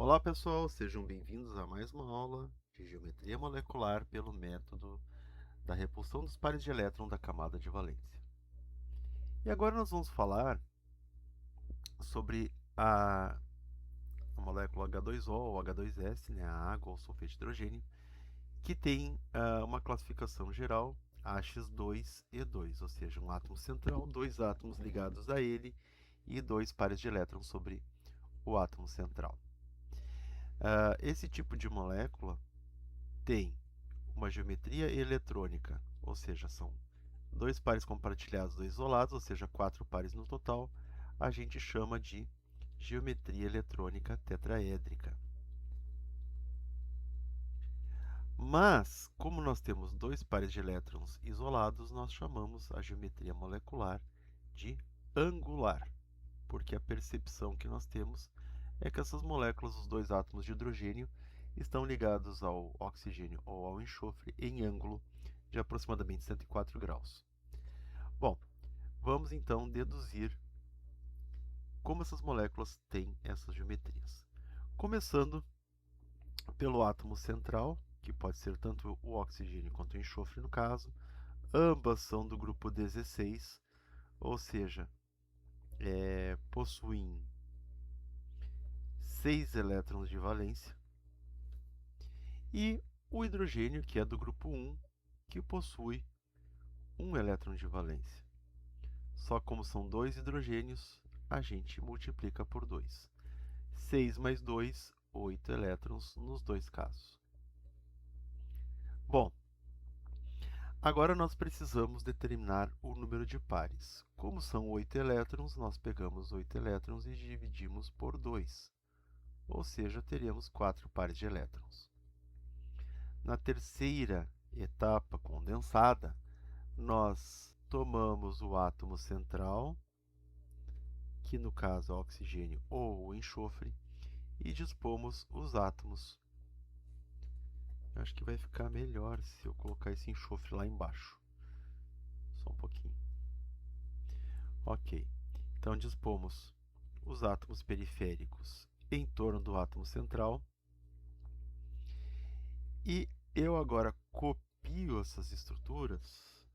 Olá pessoal, sejam bem-vindos a mais uma aula de geometria molecular pelo método da repulsão dos pares de elétron da camada de valência. E agora nós vamos falar sobre a molécula H2O ou H2S, né, a água ou sulfeto de hidrogênio, que tem uma classificação geral AX2E2, ou seja, um átomo central, dois átomos ligados a ele e dois pares de elétrons sobre o átomo central. Esse tipo de molécula tem uma geometria eletrônica, ou seja, são dois pares compartilhados, dois isolados, ou seja, quatro pares no total, a gente chama de geometria eletrônica tetraédrica. Mas, como nós temos dois pares de elétrons isolados, nós chamamos a geometria molecular de angular, porque a percepção que nós temos é que essas moléculas, os dois átomos de hidrogênio, estão ligados ao oxigênio ou ao enxofre em ângulo de aproximadamente 104 graus. Bom, vamos então deduzir como essas moléculas têm essas geometrias. Começando pelo átomo central, que pode ser tanto o oxigênio quanto o enxofre no caso. Ambas são do grupo 16, ou seja, possuem 6 elétrons de valência. E o hidrogênio, que é do grupo 1, que possui 1 elétron de valência. Só como são dois hidrogênios, a gente multiplica por 2. 6 mais 2, 8 elétrons nos dois casos. Bom, agora nós precisamos determinar o número de pares. Como são 8 elétrons, nós pegamos 8 elétrons e dividimos por 2. Ou seja, teríamos 4 pares de elétrons. Na terceira etapa condensada, nós tomamos o átomo central, que no caso é o oxigênio ou o enxofre, e dispomos os átomos. Eu acho que vai ficar melhor se eu colocar esse enxofre lá embaixo. Só um pouquinho. Ok. Então dispomos os átomos periféricos em torno do átomo central. E eu agora copio essas estruturas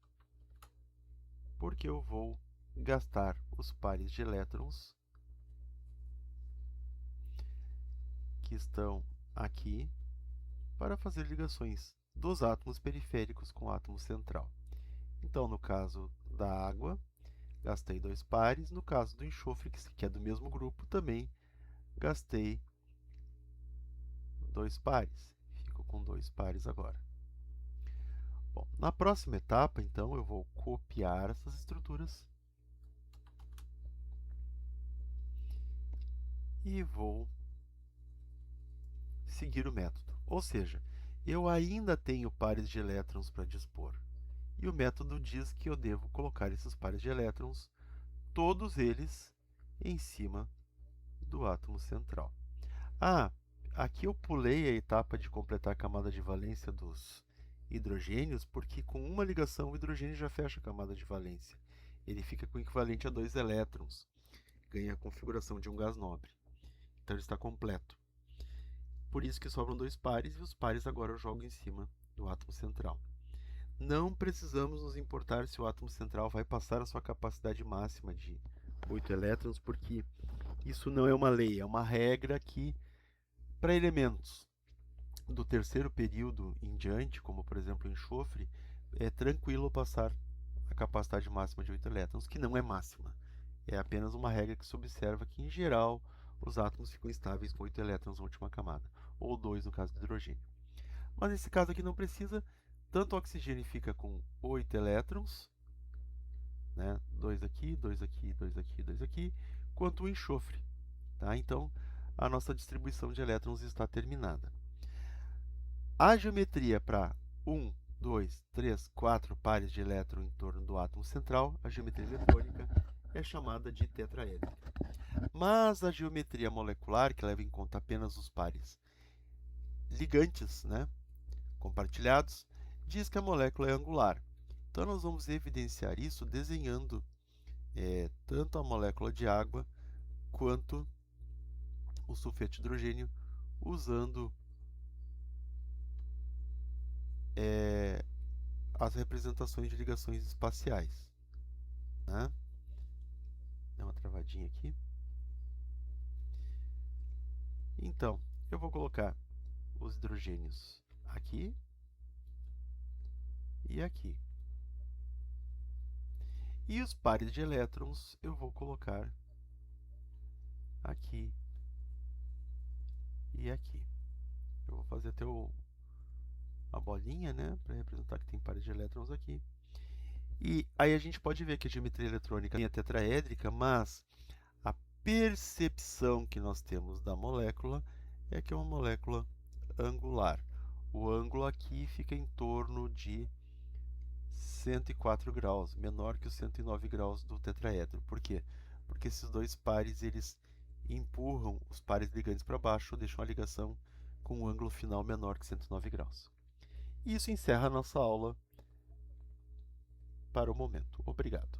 porque eu vou gastar os pares de elétrons que estão aqui para fazer ligações dos átomos periféricos com o átomo central. Então, no caso da água, gastei 2 pares. No caso do enxofre, que é do mesmo grupo, também gastei 2 pares. Fico com 2 pares agora. Bom, na próxima etapa, então, eu vou copiar essas estruturas e vou seguir o método. Ou seja, eu ainda tenho pares de elétrons para dispor. E o método diz que eu devo colocar esses pares de elétrons, todos eles, em cima do átomo central. Aqui eu pulei a etapa de completar a camada de valência dos hidrogênios, porque com uma ligação o hidrogênio já fecha a camada de valência. Ele fica com o equivalente a 2 elétrons, ganha a configuração de um gás nobre. Então ele está completo. Por isso que sobram 2 pares, e os pares agora eu jogo em cima do átomo central. Não precisamos nos importar se o átomo central vai passar a sua capacidade máxima de 8 elétrons, porque isso não é uma lei, é uma regra que, para elementos do terceiro período em diante, como por exemplo o enxofre, é tranquilo passar a capacidade máxima de 8 elétrons, que não é máxima. É apenas uma regra que se observa que, em geral, os átomos ficam estáveis com 8 elétrons na última camada, ou 2 no caso do hidrogênio. Mas nesse caso aqui não precisa, tanto o oxigênio fica com 8 elétrons, né? 2 aqui, 2 aqui, 2 aqui, 2 aqui, quanto o enxofre. Tá? Então, a nossa distribuição de elétrons está terminada. A geometria para 1, 2, 3, 4 pares de elétron em torno do átomo central, a geometria eletrônica, é chamada de tetraédrica. Mas a geometria molecular, que leva em conta apenas os pares ligantes, né, compartilhados, diz que a molécula é angular. Então, nós vamos evidenciar isso desenhando tanto a molécula de água quanto o sulfeto de hidrogênio usando as representações de ligações espaciais, né? Dá uma travadinha aqui. Então, eu vou colocar os hidrogênios aqui e aqui. E os pares de elétrons eu vou colocar aqui e aqui. Eu vou fazer até a bolinha, né, para representar que tem pares de elétrons aqui. E aí a gente pode ver que a geometria eletrônica é tetraédrica, mas a percepção que nós temos da molécula é que é uma molécula angular. O ângulo aqui fica em torno de 104 graus, menor que os 109 graus do tetraedro. Por quê? Porque esses dois pares eles empurram os pares ligantes para baixo, deixam a ligação com um ângulo final menor que 109 graus. E isso encerra a nossa aula para o momento. Obrigado.